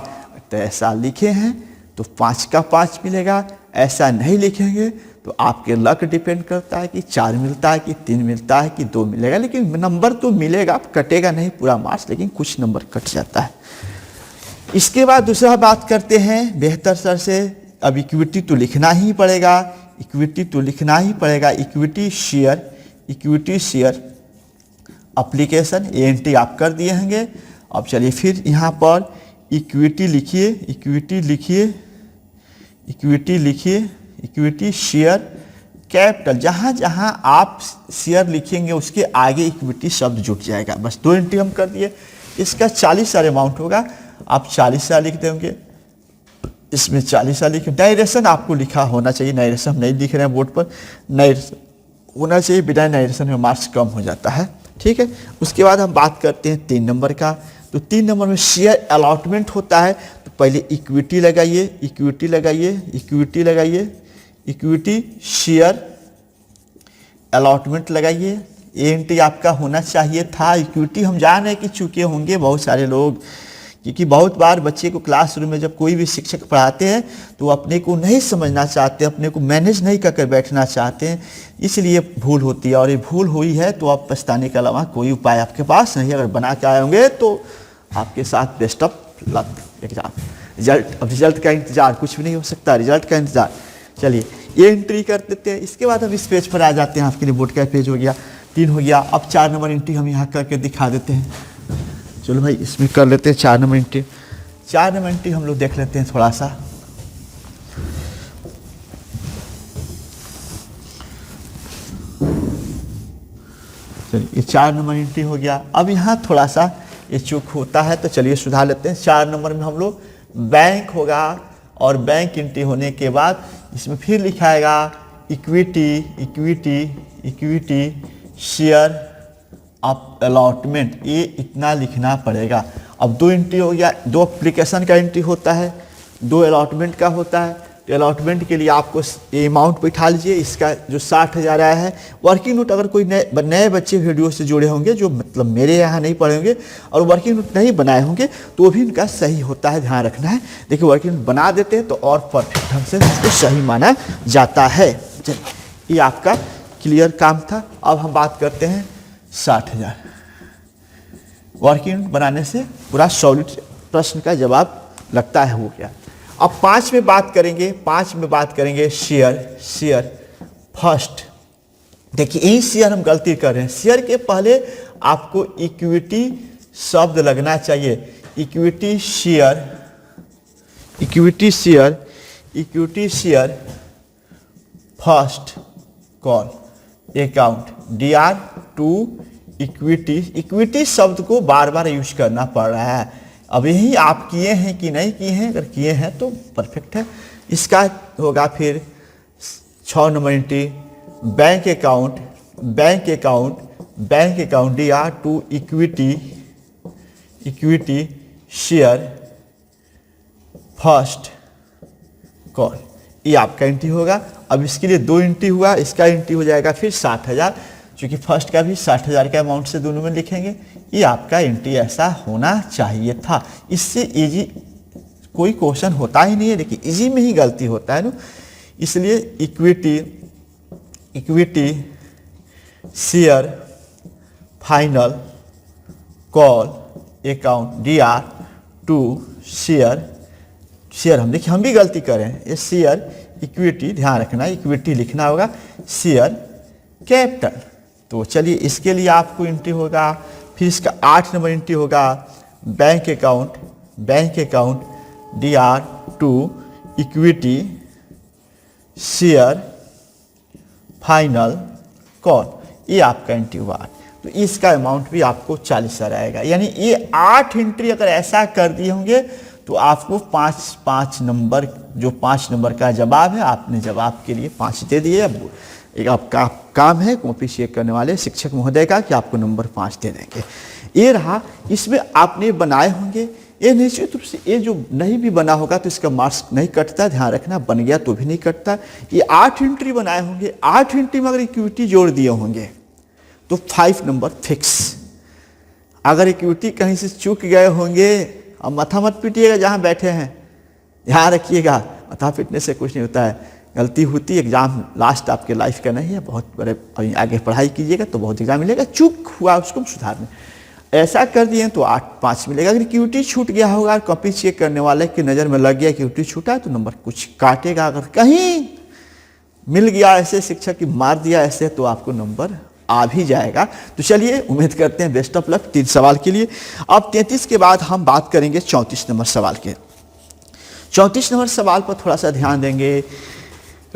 [SPEAKER 1] तो ऐसा लिखे हैं तो 5 का 5 मिलेगा, ऐसा नहीं लिखेंगे तो आपके लक डिपेंड करता है कि 4 मिलता है कि 3 मिलता है कि 2 मिलेगा, लेकिन नंबर तो मिलेगा, कटेगा नहीं पूरा मार्क्स, लेकिन कुछ नंबर कट जाता है। इसके बाद दूसरा बात करते हैं बेहतर सर से। अब इक्विटी तो लिखना ही पड़ेगा, इक्विटी तो लिखना ही पड़ेगा, इक्विटी शेयर एप्लीकेशन, ये एंट्री आप कर दिए होंगे। अब चलिए फिर यहाँ पर इक्विटी लिखिए, इक्विटी शेयर कैपिटल, जहाँ जहाँ आप शेयर लिखेंगे उसके आगे इक्विटी शब्द जुट जाएगा। बस 2 एंट्री हम कर दिए। इसका 40,000 अमाउंट होगा, आप 40,000 लिख देंगे, इसमें 40,000 लिखे। डायरेक्शन आपको लिखा होना चाहिए, डायरेक्शन हम नहीं लिख रहे हैं बोर्ड पर, डायरेक्शन होना चाहिए, बिना डायरेक्शन में मार्क्स कम हो जाता है, ठीक है। उसके बाद हम बात करते हैं 3 नंबर का। तो 3 नंबर में शेयर अलॉटमेंट होता है, तो पहले इक्विटी लगाइए, इक्विटी शेयर अलॉटमेंट लगाइए। ये एंट्री आपका होना चाहिए था। इक्विटी हम जान रहे कि चुके होंगे बहुत सारे लोग, क्योंकि बहुत बार बच्चे को क्लासरूम में जब कोई भी शिक्षक पढ़ाते हैं तो अपने को नहीं समझना चाहते, अपने को मैनेज नहीं कर बैठना चाहते हैं, इसलिए भूल होती है। और ये भूल हुई है तो अब पछताने के अलावा कोई उपाय आपके पास नहीं। अगर बना के आए होंगे तो आपके साथ best of luck exam. Result का इंतज़ार, कुछ भी नहीं हो सकता, रिजल्ट का इंतज़ार। चलिए ये एंट्री कर देते हैं। इसके बाद हम इस पेज पर आ जाते हैं। आपके लिए बोर्ड का पेज हो गया, 3 हो गया। अब 4 नंबर एंट्री हम यहाँ करके दिखा देते हैं। चलो भाई इसमें कर लेते हैं 4 नंबर एंट्री। 4 नंबर एंट्री हम लोग देख लेते हैं थोड़ा सा। चलिए ये 4 नंबर एंट्री हो गया। अब यहाँ थोड़ा सा ये चूक होता है तो चलिए सुधार लेते हैं। 4 नंबर में हम लोग बैंक होगा, और बैंक एंट्री होने के बाद इसमें फिर लिखाएगा इक्विटी शेयर अलॉटमेंट, ये इतना लिखना पड़ेगा। अब 2 एंट्री हो गया, 2 एप्लीकेशन का एंट्री होता है, 2 अलॉटमेंट का होता है। तो अलॉटमेंट के लिए आपको ये अमाउंट बैठा लीजिए। इसका जो 60,000 आया है, वर्किंग नोट अगर कोई नए बच्चे वीडियो से जुड़े होंगे जो मतलब मेरे यहाँ नहीं पढ़े होंगे और वर्किंग नोट नहीं बनाए होंगे तो भी इनका सही होता है, ध्यान रखना है। देखिए वर्किंग नोट बना देते हैं तो और परफेक्ट ढंग से उसको सही माना जाता है। चलिए ये आपका क्लियर काम था। अब हम बात करते हैं 60,000। वर्किंग नोट बनाने से पूरा सॉलिड प्रश्न का जवाब लगता है हो गया। अब 5 में बात करेंगे, 5 में बात करेंगे शेयर फर्स्ट। देखिए यही शेयर हम गलती कर रहे हैं, शेयर के पहले आपको इक्विटी शब्द लगना चाहिए। Equity share first call account DR to equity शब्द को बार बार यूज करना पड़ रहा है। अब यही आप किए हैं कि नहीं किए हैं, अगर किए हैं तो परफेक्ट है। इसका होगा फिर 6 number entry bank account DR to equity share first call, ये आपका एंट्री होगा। अब इसके लिए 2 एंट्री हुआ, इसका एंट्री हो जाएगा फिर 60,000, क्योंकि फर्स्ट का भी 60,000 का अमाउंट से दोनों में लिखेंगे। ये आपका एंट्री ऐसा होना चाहिए था। इससे इजी कोई क्वेश्चन होता ही नहीं है, देखिए इजी में ही गलती होता है ना। इसलिए equity share final call account DR to share हम भी गलती करें, ये शेयर इक्विटी, ध्यान रखना इक्विटी लिखना होगा, शेयर कैपिटल। तो चलिए इसके लिए आपको एंट्री होगा, फिर इसका 8 नंबर एंट्री होगा bank account DR to equity share final call, ये आपका एंट्री हुआ। तो इसका अमाउंट भी आपको 40,000 आएगा। यानी ये 8 एंट्री अगर ऐसा कर दिए होंगे तो आपको 5 नंबर, जो 5 नंबर का जवाब है, आपने जवाब के लिए 5 दे दिए। अब एक आपका काम है कॉपी चेक करने वाले शिक्षक महोदय का कि आपको नंबर 5 दे देंगे। ये रहा, इसमें आपने बनाए होंगे, ये निश्चित रूप से ये जो नहीं भी बना होगा तो इसका मार्क्स नहीं कटता, ध्यान रखना, बन गया तो भी नहीं कटता। ये 8 एंट्री बनाए होंगे, 8 एंट्री में अगर इक्विटी जोड़ दिए होंगे तो 5 नंबर फिक्स। अगर इक्विटी कहीं से चूक गए होंगे, अब माथा मत पीटिएगा जहाँ बैठे हैं, ध्यान रखिएगा, माथा पीटने से कुछ नहीं होता है। गलती होती, एग्जाम लास्ट आपके लाइफ का नहीं है, बहुत बड़े आगे पढ़ाई कीजिएगा तो बहुत एग्जाम मिलेगा। चूक हुआ उसको सुधारने, ऐसा कर दिए तो 8-5 मिलेगा। अगर इक्विटी छूट गया होगा, कॉपी चेक करने वाले की नज़र में लग गया इक्विटी छूटा तो नंबर कुछ काटेगा। अगर कहीं मिल गया ऐसे शिक्षक की मार दिया ऐसे तो आपको नंबर आ भी जाएगा। तो चलिए उम्मीद करते हैं बेस्ट ऑफ लक 3 सवाल के लिए। अब 33 के बाद हम बात करेंगे 34 नंबर सवाल के। 34 नंबर सवाल पर थोड़ा सा ध्यान देंगे।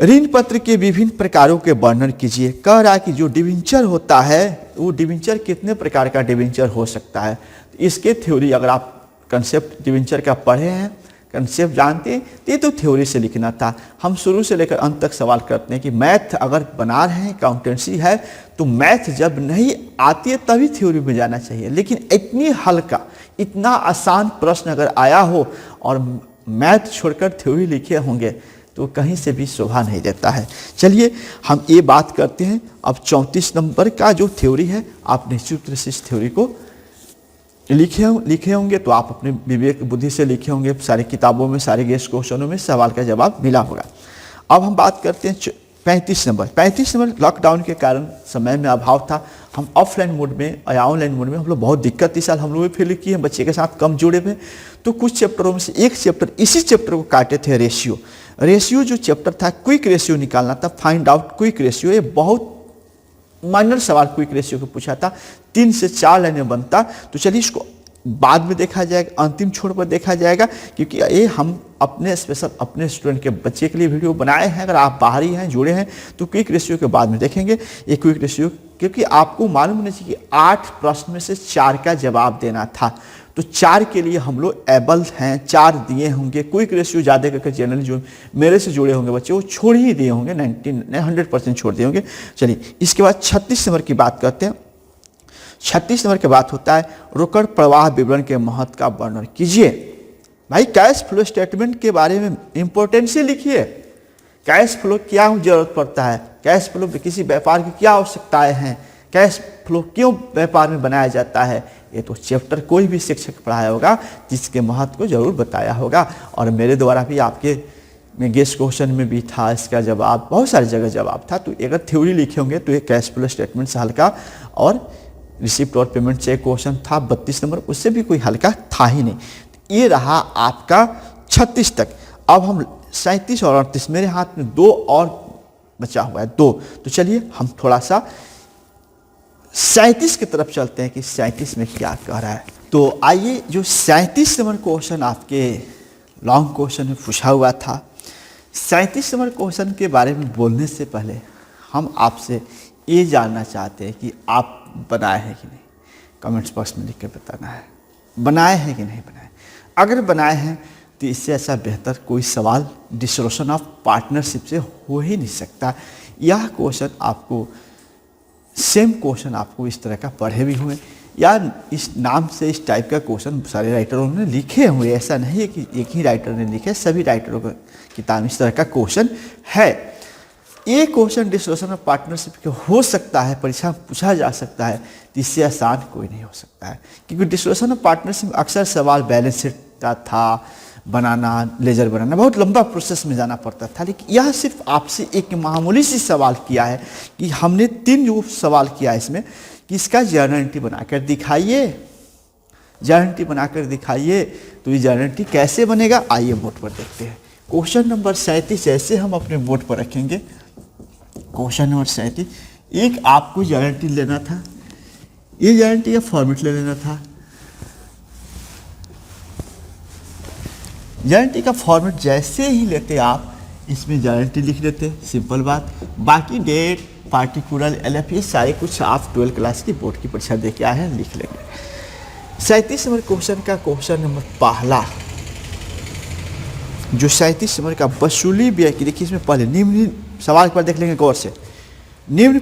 [SPEAKER 1] ऋण पत्र के विभिन्न प्रकारों के वर्णन कीजिए। कह रहा है कि जो डिबेंचर होता है वो डिबेंचर कितने प्रकार का डिबेंचर हो सकता है। इसके थ्योरी, अगर आप कंसेप्ट डिबेंचर का पढ़े हैं, कंसेप्ट जानते हैं, तो ये तो थ्योरी से लिखना था। हम शुरू से लेकर अंत तक सवाल करते हैं कि मैथ अगर बना रहे हैं, अकाउंटेंसी है, तो मैथ जब नहीं आती है तभी थ्योरी में जाना चाहिए। लेकिन इतनी हल्का, इतना आसान प्रश्न अगर आया हो और मैथ छोड़कर थ्योरी लिखे होंगे तो कहीं से भी शोभा नहीं देता है। चलिए हम ये बात करते हैं। अब 34 नंबर का जो थ्योरी है, आप निश्चित रूप से इस थ्योरी को लिखे होंगे तो आप अपने विवेक बुद्धि से लिखे होंगे, सारी किताबों में, सारे गेस्ट क्वेश्चनों में सवाल का जवाब मिला होगा। अब हम बात करते हैं 35 नंबर। 35 नंबर लॉकडाउन के कारण समय में अभाव था, हम ऑफलाइन मोड में या ऑनलाइन मोड में हम लोग बहुत दिक्कत इस साल हम लोग भी फील की है, बच्चे के साथ कम जुड़े हुए। तो कुछ चैप्टरों में से एक चैप्टर, इसी चैप्टर को काटे थे रेशियो जो चैप्टर था, क्विक रेशियो निकालना था, फाइंड आउट क्विक रेशियो। ये बहुत माइनर सवाल क्विक रेशियो को पूछा था, 3 से 4 लाइनें बनता। तो चलिए इसको बाद में देखा जाएगा, अंतिम छोर पर देखा जाएगा, क्योंकि ये हम अपने स्पेशल अपने स्टूडेंट के बच्चे के लिए वीडियो बनाए हैं। अगर आप बाहरी हैं, जुड़े हैं, तो क्विक रेशियो के बाद में देखेंगे ये क्विक रेशियो, क्योंकि आपको मालूम होना चाहिए कि 8 प्रश्न में से 4 का जवाब देना था। तो 4 के लिए हम लोग एबल हैं, 4 दिए होंगे। क्विक रेशियो ज़्यादा करके जनरली जो मेरे से जुड़े होंगे बच्चे वो छोड़ ही दिए होंगे, 100% छोड़ दिए होंगे। चलिए इसके बाद 36 नंबर की बात करते हैं। 36 नंबर की बात होता है रोकड़ प्रवाह विवरण के महत्व का वर्णन कीजिए। भाई कैश फ्लो स्टेटमेंट के बारे में इंपॉर्टेंस से लिखिए। कैश फ्लो क्या जरूरत पड़ता है, कैश फ्लो किसी व्यापार की क्या आवश्यकताएं हैं, कैश फ्लो क्यों व्यापार में बनाया जाता है, ये तो चैप्टर कोई भी शिक्षक पढ़ाया होगा जिसके महत्व को जरूर बताया होगा। और मेरे द्वारा भी आपके में गेस्ट क्वेश्चन में भी था, इसका जवाब बहुत सारी जगह जवाब था। तो अगर थ्योरी लिखे होंगे तो ये कैश फ्लो स्टेटमेंट से हल्का, और रिसिप्ट और पेमेंट से एक क्वेश्चन था 32 नंबर, उससे भी कोई हल्का था ही नहीं। ये रहा आपका 36 तक। अब हम 37 और 38, मेरे हाथ में 2 और बचा हुआ है, 2। तो चलिए हम थोड़ा सा 37 की तरफ चलते हैं कि 37 में क्या कह रहा है। तो आइए, जो 37 नंबर क्वेश्चन आपके लॉन्ग क्वेश्चन में पूछा हुआ था, 37 नंबर क्वेश्चन के बारे में बोलने से पहले हम आपसे ये जानना चाहते हैं कि आप बनाए हैं कि नहीं। कमेंट्स बॉक्स में लिख के बताना है, बनाए हैं कि नहीं बनाए। अगर बनाए हैं तो इससे ऐसा बेहतर कोई सवाल डिसोल्यूशन ऑफ पार्टनरशिप से हो ही नहीं सकता। यह क्वेश्चन आपको, सेम क्वेश्चन आपको इस तरह का पढ़े भी हुए या इस नाम से इस टाइप का क्वेश्चन सारे राइटरों ने लिखे हुए, ऐसा नहीं है कि एक ही राइटर ने लिखे, सभी राइटरों का किताब इस तरह का क्वेश्चन है। ये क्वेश्चन डिसोल्यूशन ऑफ पार्टनरशिप के हो सकता है, परीक्षा में पूछा जा सकता है, तो इससे आसान कोई नहीं हो सकता है, क्योंकि डिसोल्यूशन ऑफ पार्टनरशिप अक्सर सवाल बैलेंस शीट का था, बनाना, लेजर बनाना, बहुत लंबा प्रोसेस में जाना पड़ता था। लेकिन यह सिर्फ आपसे एक मामूली सी सवाल किया है कि हमने 3 जो सवाल किया है इसमें कि इसका जर्नल एंट्री बनाकर दिखाइए, जर्नल एंट्री बनाकर दिखाइए। तो ये जर्नल एंट्री कैसे बनेगा, आइए बोर्ड पर देखते हैं। क्वेश्चन नंबर 37 ऐसे हम अपने बोर्ड पर रखेंगे। क्वेश्चन नंबर 37, एक आपको जर्नल एंट्री लेना था, ये जर्नल एंट्री का फॉर्मेट ले लेना था। जर्नल एंट्री का फॉर्मेट जैसे ही लेते आप, इसमें जर्नल एंट्री लिख देते, सिंपल बात। बाकी डेट, पार्टिकुलर, LF, सारे कुछ आप 12 क्लास की बोर्ड की परीक्षा दे के आए हैं, लिख लेंगे। 37 नंबर क्वेश्चन का क्वेश्चन नंबर पहला, जो 37 नंबर का वसूली व्यय की, देखिए इसमें पहले निम्न सवाल पर देख लेंगे गौर से। निम्न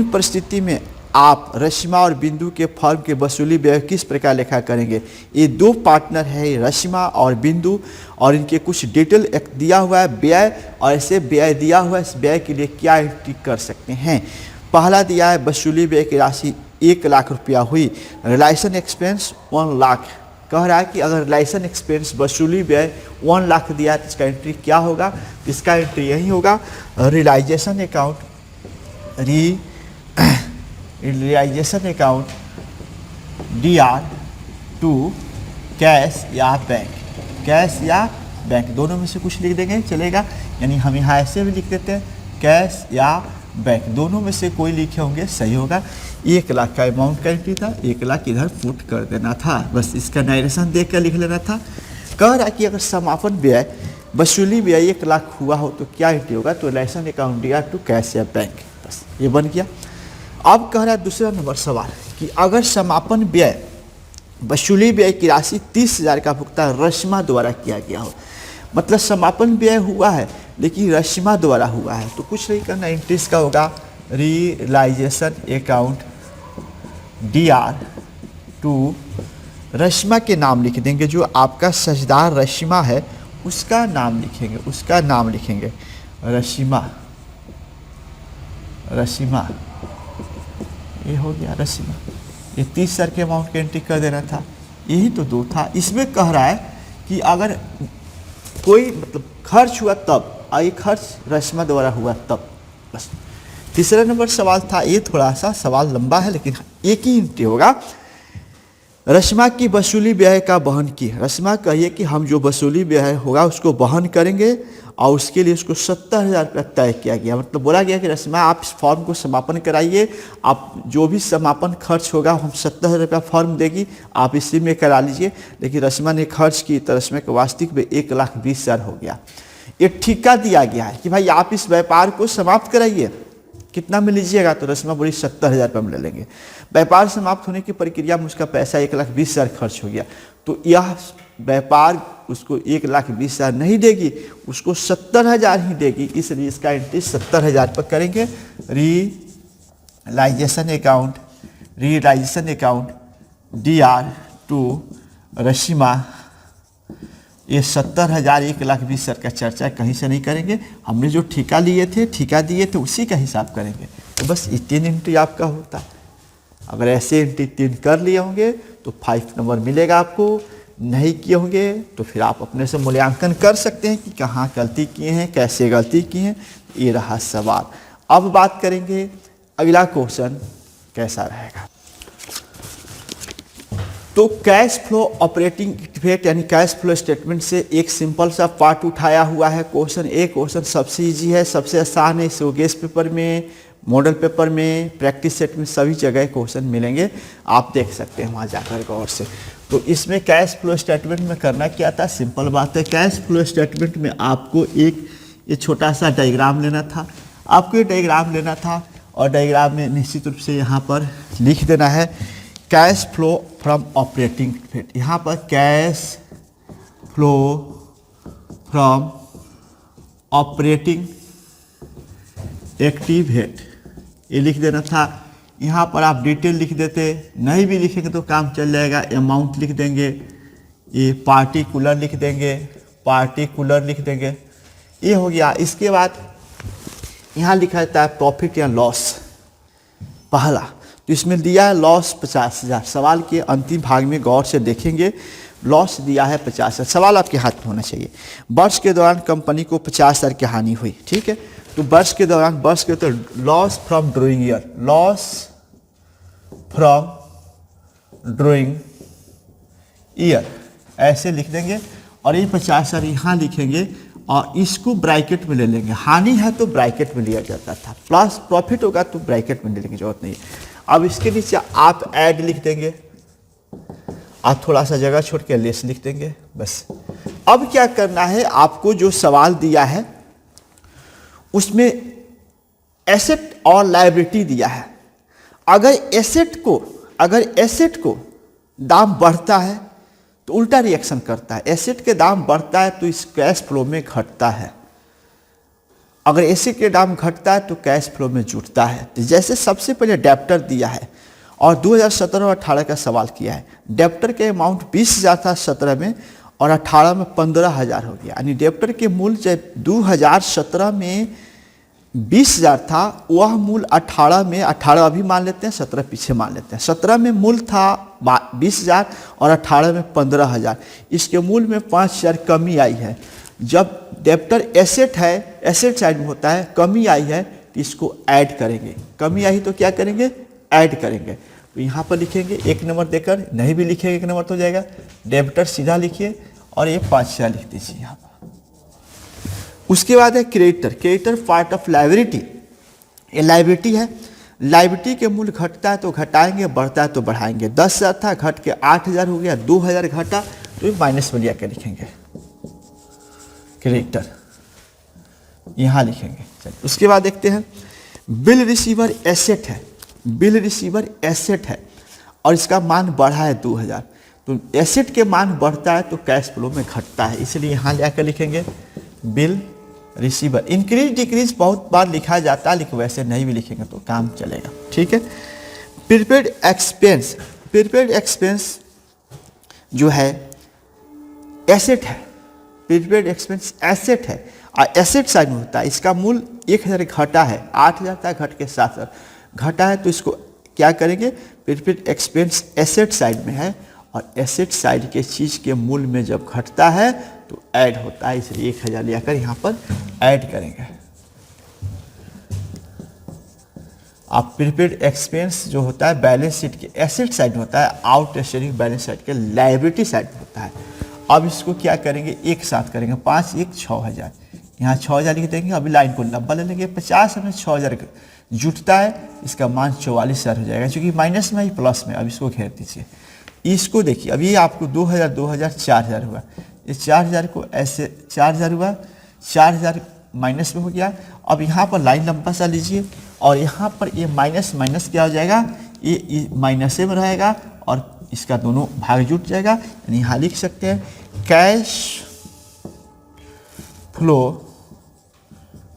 [SPEAKER 1] परिस्थिति में आप रश्मिमा और बिंदु के फर्म के वसूली व्यय किस प्रकार लिखा करेंगे। ये 2 पार्टनर है, रश्मिमा और बिंदु, और इनके कुछ डिटेल दिया हुआ है व्यय, और ऐसे व्यय दिया हुआ है, इस व्यय के लिए क्या एंट्री कर सकते हैं। पहला दिया है वसूली व्यय की राशि 1 लाख रुपया हुई, रिलायसन एक्सपेंस 1 लाख। कह रहा है कि अगर रिलायसन एक्सपेंस वसूली व्यय 1 लाख दिया है तो इसका एंट्री क्या होगा, इसका एंट्री यही होगा, realisation account, realisation account DR to cash या बैंक, कैश या बैंक दोनों में से कुछ लिख देंगे चलेगा। यानी हम यहाँ ऐसे भी लिख देते हैं कैश या बैंक, दोनों में से कोई लिखे होंगे सही होगा। 1 लाख का अमाउंट का एंट्री था, 1 लाख इधर पुट कर देना था, बस इसका नारेशन देख कर लिख लेना था। कह रहा कि अगर समापन व्यय वसूली व्यय 1 लाख हुआ हो तो क्या एंट्री होगा, तो relation account DR to cash या बैंक, बस ये बन गया। अब कह रहा है दूसरा नंबर सवाल कि अगर समापन व्यय वसूली व्यय की राशि 30,000 का भुगतान रश्मिमा द्वारा किया गया हो, मतलब समापन व्यय हुआ है लेकिन रश्मिमा द्वारा हुआ है, तो कुछ नहीं करना, एंट्रीज का होगा रियलाइजेशन अकाउंट DR टू रश्मिमा के नाम लिख देंगे, जो आपका साझेदार रश्मिमा है उसका नाम लिखेंगे, उसका नाम लिखेंगे रश्मिमा, रश्मिमा ये हो गया रश्मिमा। ये 30,000 के अमाउंट की एंट्री कर देना था, यही तो 2 था। इसमें कह रहा है कि अगर कोई मतलब खर्च हुआ तब, ये खर्च रश्मिमा द्वारा हुआ तब, बस। तीसरा नंबर सवाल था, ये थोड़ा सा सवाल लंबा है लेकिन एक ही एंट्री होगा, रश्मिमा की वसूली व्यय का वहन की। रश्मिमा कहिए कि हम जो वसूली व्यय होगा उसको वहन करेंगे और उसके लिए उसको 70,000 रुपया तय किया गया। मतलब बोला गया कि रश्मिमा आप इस फॉर्म को समापन कराइए, आप जो भी समापन खर्च होगा हम 70,000 रुपया फॉर्म देगी, आप इसी में करा लीजिए। लेकिन रश्मिमा ने खर्च की तो रश्मिमा के वास्तविक में 1,20,000 हो गया। ये ठेका दिया गया है कि भाई आप इस व्यापार को समाप्त कराइए, कितना में लीजिएगा, तो रश्मिमा बोली 70,000 रुपये में ले लेंगे। व्यापार समाप्त होने की प्रक्रिया में उसका पैसा 1,20,000 खर्च हो गया, तो यह व्यापार उसको 1,20,000 नहीं देगी, उसको 70,000 ही देगी, इसलिए इसका एंट्री 70,000 पर करेंगे। रियलाइजेशन अकाउंट DR टू रश्मिमा, ये 70,000 1,20,000 का चर्चा कहीं से नहीं करेंगे, हमने जो ठेका दिए थे उसी का हिसाब करेंगे। तो बस ये 3 एंट्री आपका होता है। अगर ऐसे एंट्री 3 कर लिए होंगे तो 5 नंबर मिलेगा आपको, नहीं किए होंगे तो फिर आप अपने से मूल्यांकन कर सकते हैं कि कहाँ गलती किए हैं, कैसे गलती किए हैं। ये रहा सवाल। अब बात करेंगे अगला क्वेश्चन कैसा रहेगा। तो कैश फ्लो ऑपरेटिंग एक्टिवेट यानी कैश फ्लो स्टेटमेंट से एक सिंपल सा पार्ट उठाया हुआ है। क्वेश्चन सबसे इजी है, सबसे आसान है। इसको गेस्ट पेपर में, मॉडल पेपर में, प्रैक्टिस सेट में सभी जगह क्वेश्चन मिलेंगे, आप देख सकते हैं वहाँ जाकर गौर से। तो इसमें कैश फ्लो स्टेटमेंट में करना क्या था, सिंपल बात है। कैश फ्लो स्टेटमेंट में आपको एक ये छोटा सा डायग्राम लेना था, आपको ये डायग्राम लेना था और डायग्राम में निश्चित रूप से यहाँ पर लिख देना है cash flow from operating activity. यहाँ पर cash flow from operating activity ये लिख देना था। यहाँ पर आप डिटेल लिख देते, नहीं भी लिखेंगे तो काम चल जाएगा। अमाउंट लिख देंगे, ये पार्टिकुलर लिख देंगे, पार्टिकुलर लिख देंगे, ये हो गया। इसके बाद यहाँ लिखा जाता है प्रॉफिट या लॉस पहला, तो इसमें दिया है लॉस 50,000। सवाल के अंतिम भाग में गौर से देखेंगे, लॉस दिया है 50,000। सवाल आपके हाथ में होना चाहिए। वर्ष के दौरान कंपनी को 50,000 की हानि हुई, ठीक है। तो वर्ष के दौरान, वर्ष के तो loss from during year, loss from during year ऐसे लिख देंगे और ये 50,000 यहाँ लिखेंगे और इसको ब्रैकेट में ले लेंगे। हानि है तो ब्रैकेट में लिया जाता था, प्लस प्रॉफिट होगा तो ब्रैकेट में लेने की जरूरत नहीं। अब इसके नीचे आप ऐड लिख देंगे, आप थोड़ा सा जगह छोड़ के लेस लिख देंगे, बस। अब क्या करना है, आपको जो सवाल दिया है उसमें एसेट और लायबिलिटी दिया है। अगर एसेट को दाम बढ़ता है तो उल्टा रिएक्शन करता है। एसेट के दाम बढ़ता है तो इस कैश फ्लो में घटता है, अगर एसेट के दाम घटता है तो कैश फ्लो में जुटता है। तो जैसे सबसे पहले डेप्टर दिया है और 2017 और 18 का सवाल किया है। डेप्टर के अमाउंट 20,000 था 17 में और 18 में 15,000 हो गया। यानी डेप्टर के मूल्य जब 2017 में 20,000 था, वह मूल्य 18 में, 18 अभी मान लेते हैं, 17 पीछे मान लेते हैं। 17 में मूल्य था 20,000 और 18 में 15,000। इसके मूल्य में 5,000 कमी आई है। जब डेप्टर एसेट है, एसेट साइड में होता है, कमी आई है तो इसको ऐड करेंगे। कमी आई तो क्या करेंगे, ऐड करेंगे। तो यहाँ पर लिखेंगे 1 नंबर देकर, नहीं भी लिखेंगे 1 नंबर तो हो जाएगा। डेप्टर सीधा लिखिए और ये 5,000 लिख दीजिए यहाँ पर। उसके बाद है creditor. Creditor part of liability, ये लायबिलिटी है। लायबिलिटी के मूल्य घटता है तो घटाएंगे, बढ़ता है तो बढ़ाएंगे। 10,000 था, घट के 8,000 हो गया, 2,000 घटा तो ये माइनस में लिया के लिखेंगे क्रेडिटर, यहाँ लिखेंगे। चलिए उसके बाद देखते हैं बिल रिसीवर एसेट है। बिल रिसीवर एसेट है और इसका मान बढ़ा है 2,000। तो एसेट के मान बढ़ता है तो कैश फ्लो में घटता है, इसलिए यहाँ ले आकर लिखेंगे बिल रिसीवर। इंक्रीज डिक्रीज बहुत बार लिखा जाता है, लेकिन वैसे नहीं भी लिखेंगे तो काम चलेगा, ठीक है। प्रीपेड एक्सपेंस, प्रीपेड एक्सपेंस जो है एसेट है। प्रीपेड एक्सपेंस एसेट है और एसेट साइड में होता है। इसका मूल्य 1,000 घटा है, 8,000 था, घट के 7,000 घटा है। तो इसको क्या करेंगे, प्रीपेड एक्सपेंस एसेट साइड में है और एसेट साइड के चीज़ के मूल्य में जब घटता है तो ऐड होता है, इसलिए 1,000 लेकर यहाँ पर ऐड करेंगे। आप प्रीपेड एक्सपेंस जो होता है बैलेंस शीट के एसेट साइड में होता है, आउटस्टैंडिंग बैलेंस शीट के लायबिलिटी साइड में होता है। अब इसको क्या करेंगे, एक साथ करेंगे। 5 1 6,000, यहाँ 6,000 लिख देंगे। अभी लाइन को लंबा ले लेंगे। 50 में 6,000 जुटता है, इसका मान 44,000 हो जाएगा, क्योंकि माइनस में ही प्लस में। अब इसको घेर दीजिए। इसको देखिए, अभी आपको 2,000 2,000 4,000 हुआ। ये 4,000 को ऐसे 4,000 हुआ, 4,000 माइनस में हो गया। अब यहाँ पर लाइन लंबा सा लीजिए और यहाँ पर ये माइनस माइनस क्या हो जाएगा, ये माइनस में रहेगा और इसका दोनों भाग जुट जाएगा। यानी यहाँ लिख सकते हैं cash flow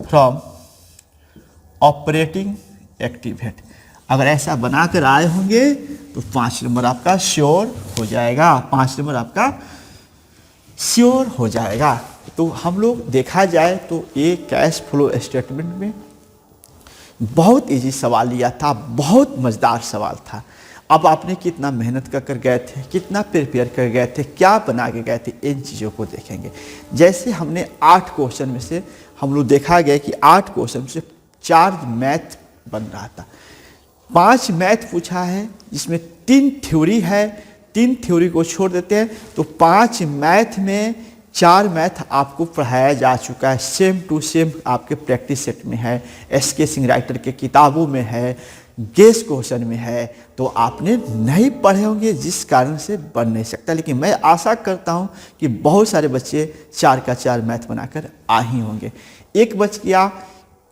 [SPEAKER 1] from operating activity. अगर ऐसा बनाकर आए होंगे तो 5 नंबर आपका श्योर हो जाएगा, 5 नंबर आपका श्योर हो जाएगा। तो हम लोग देखा जाए तो ये कैश फ्लो स्टेटमेंट में बहुत इजी सवाल लिया था, बहुत मज़ेदार सवाल था। अब आपने कितना मेहनत कर गए थे, कितना प्रिपेयर कर गए थे, क्या बना के गए थे, इन चीज़ों को देखेंगे। जैसे हमने 8 क्वेश्चन में से हम लोग देखा गया कि 8 क्वेश्चन से 4 मैथ बन रहा था, 5 मैथ पूछा है जिसमें 3 थ्योरी है, 3 थ्योरी को छोड़ देते हैं तो 5 मैथ में 4 मैथ आपको पढ़ाया जा चुका है, सेम टू सेम आपके प्रैक्टिस सेट में है, एसके सिंह राइटर के किताबों में है, गेस क्वेश्चन में है। तो आपने नहीं पढ़े होंगे जिस कारण से बन नहीं सकता, लेकिन मैं आशा करता हूं कि बहुत सारे बच्चे 4 का 4 मैथ बनाकर आ ही होंगे। एक बच गया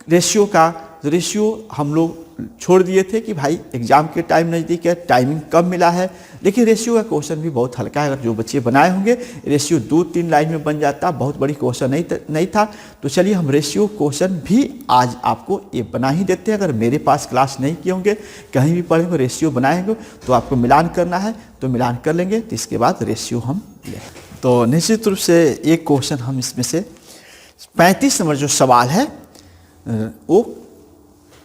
[SPEAKER 1] रेशियो का, तो रेशियो हम लोग छोड़ दिए थे कि भाई एग्जाम के टाइम नज़दीक है, टाइमिंग कम मिला है, लेकिन रेशियो का क्वेश्चन भी बहुत हल्का है। अगर जो बच्चे बनाए होंगे रेशियो 2-3 लाइन में बन जाता, बहुत बड़ी क्वेश्चन नहीं था। तो चलिए हम रेशियो क्वेश्चन भी आज आपको ये बना ही देते हैं। अगर मेरे पास क्लास नहीं किए होंगे, कहीं भी पढ़ेंगे रेशियो बनाएंगे तो आपको मिलान करना है तो मिलान कर लेंगे, तो इसके बाद रेशियो हम लें। तो निश्चित रूप से एक क्वेश्चन हम इसमें से 35 नंबर जो सवाल है वो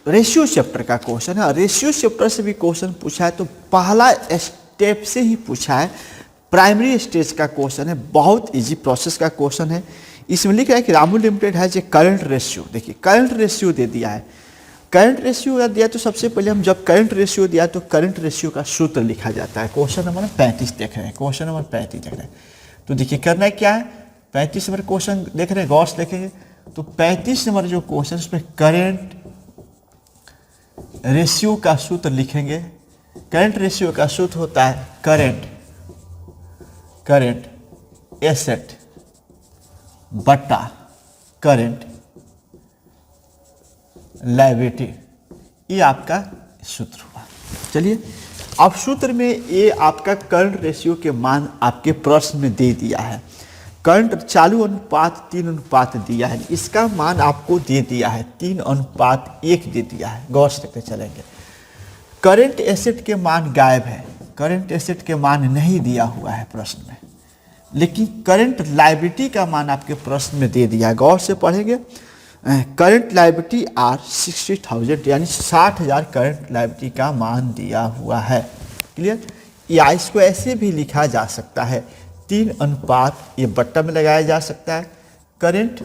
[SPEAKER 1] रेशियो चैप्टर का क्वेश्चन है। रेशियो चैप्टर से भी क्वेश्चन पूछा है तो पहला स्टेप से ही पूछा है, प्राइमरी स्टेज का क्वेश्चन है, बहुत इजी प्रोसेस का क्वेश्चन है। इसमें लिखा है कि रामू लिमिटेड है जो करंट रेशियो, देखिए करंट रेशियो दे दिया है। करंट रेशियो दिया तो सबसे पहले हम जब करंट रेशियो दिया तो करंट रेशियो का सूत्र लिखा जाता है। क्वेश्चन नंबर 35 देख रहे हैं, क्वेश्चन नंबर 35 देख रहे हैं। तो देखिए करना है क्या है, 35 नंबर क्वेश्चन देख रहे हैं, गौर से देखेंगे तो 35 नंबर जो क्वेश्चन उसमें करंट रेशियो का सूत्र लिखेंगे। करंट रेशियो का सूत्र होता है करंट एसेट बटा करंट लायबिलिटी, ये आपका सूत्र हुआ। चलिए अब सूत्र में ये आपका करंट रेशियो के मान आपके प्रश्न में दे दिया है। करंट चालू अनुपात 3:1 दिया है, इसका मान आपको दे दिया है 3:1 दे दिया है। गौर से देखते चलेंगे। करंट एसेट के मान गायब है, करंट एसेट के मान नहीं दिया हुआ है प्रश्न में, लेकिन करंट लायबिलिटी का मान आपके प्रश्न में दे दिया है। गौर से पढ़ेंगे। करंट लायबिलिटी आर 60,000 यानी 60,000 करंट लायबिलिटी का मान दिया हुआ है। क्लियर। या इसको ऐसे भी लिखा जा सकता है 3:1, ये बट्टा में लगाया जा सकता है करंट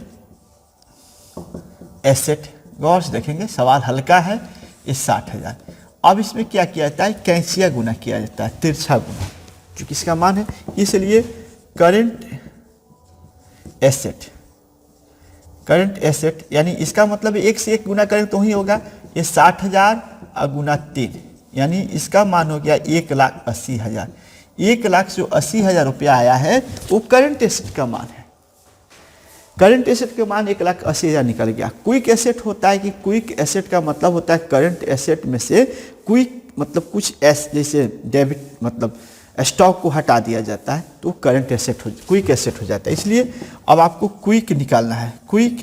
[SPEAKER 1] एसेट। गौर से देखेंगे सवाल हल्का है, ये 60,000। अब इसमें क्या किया जाता है, कैंचिया गुना किया जाता है, तिरछा गुना, क्योंकि इसका मान है, इसलिए करंट एसेट यानी इसका मतलब 1 से 1 गुना करें तो ही होगा। ये 60,000 गुना 3 यानी इसका मान हो गया 1,80,000। 1,80,000 रुपया आया है, वो करंट एसेट का मान है। करंट एसेट का मान 1,80,000 निकल गया। क्विक एसेट होता है कि क्विक एसेट का मतलब होता है करंट एसेट में से क्विक मतलब कुछ जैसे डेबिट मतलब स्टॉक को हटा दिया जाता है तो करंट एसेट क्विक एसेट हो जाता है। इसलिए अब आपको क्विक निकालना है, क्विक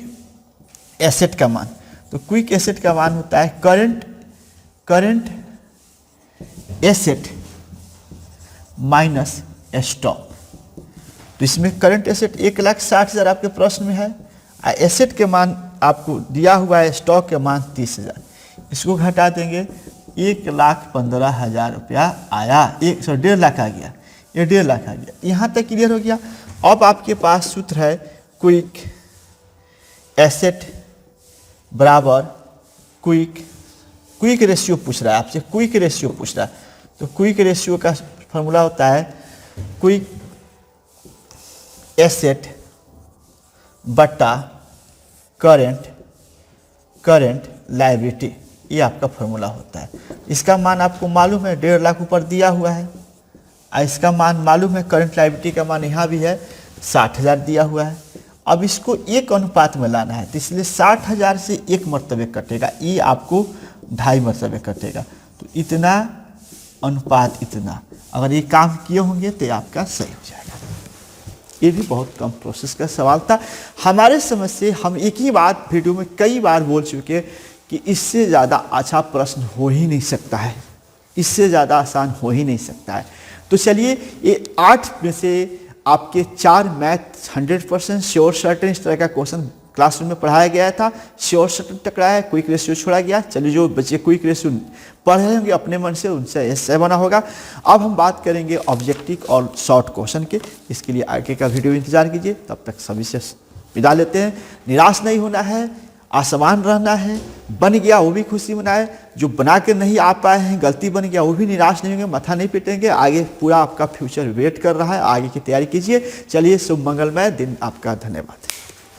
[SPEAKER 1] एसेट का मान। तो क्विक एसेट का मान होता है करंट एसेट माइनस स्टॉक। तो इसमें करंट एसेट 1,60,000 आपके प्रश्न में है, एसेट के मान आपको दिया हुआ है, स्टॉक के मान 30,000। इसको घटा देंगे 1,15,000 रुपया आया, 1.5 लाख आ गया, ये 1.5 लाख आ गया। यहाँ तक क्लियर हो गया। अब आपके पास सूत्र है क्विक एसेट बराबर क्विक रेशियो पूछ रहा है आपसे, क्विक रेशियो पूछ रहा है। तो क्विक रेशियो का फॉर्मूला होता है क्विक एसेट बटा करंट लायबिलिटी, ये आपका फॉर्मूला होता है। इसका मान आपको मालूम है 1.5 लाख ऊपर दिया हुआ है, और इसका मान मालूम है करंट लायबिलिटी का मान यहाँ भी है 60,000 दिया हुआ है। अब इसको 1 अनुपात में लाना है, तो इसलिए 60,000 से 1 मरतबे कटेगा, ये आपको 2.5 मरतबे कटेगा। तो इतना अनुपात इतना, अगर ये काम किए होंगे तो आपका सही हो जाएगा। ये भी बहुत कम प्रोसेस का सवाल था। हमारे समझ से हम एक ही बात वीडियो में कई बार बोल चुके कि इससे ज़्यादा अच्छा प्रश्न हो ही नहीं सकता है, इससे ज़्यादा आसान हो ही नहीं सकता है। तो चलिए ये 8 में से आपके 4 मैथ 100% श्योर सर्टेन इस तरह का क्वेश्चन क्लासरूम में पढ़ाया गया था। श्योर सर्टेन टकराया है, क्विक रेशियो छोड़ा गया। चलिए जो बच्चे क्विक रेशियो पढ़ रहे होंगे अपने मन से, उनसे ऐसे बना होगा। अब हम बात करेंगे ऑब्जेक्टिव और शॉर्ट क्वेश्चन के। इसके लिए आगे का वीडियो इंतजार कीजिए। तब तक सभी से विदा लेते हैं। निराश नहीं होना है, आसमान रहना है। बन गया वो भी खुशी मनाए, जो बना के नहीं आ पाए हैं, गलती बन गया वो भी निराश नहीं होंगे, माथा नहीं पीटेंगे। आगे पूरा आपका फ्यूचर वेट कर रहा है, आगे की तैयारी कीजिए। चलिए, शुभ मंगलमय दिन आपका। धन्यवाद।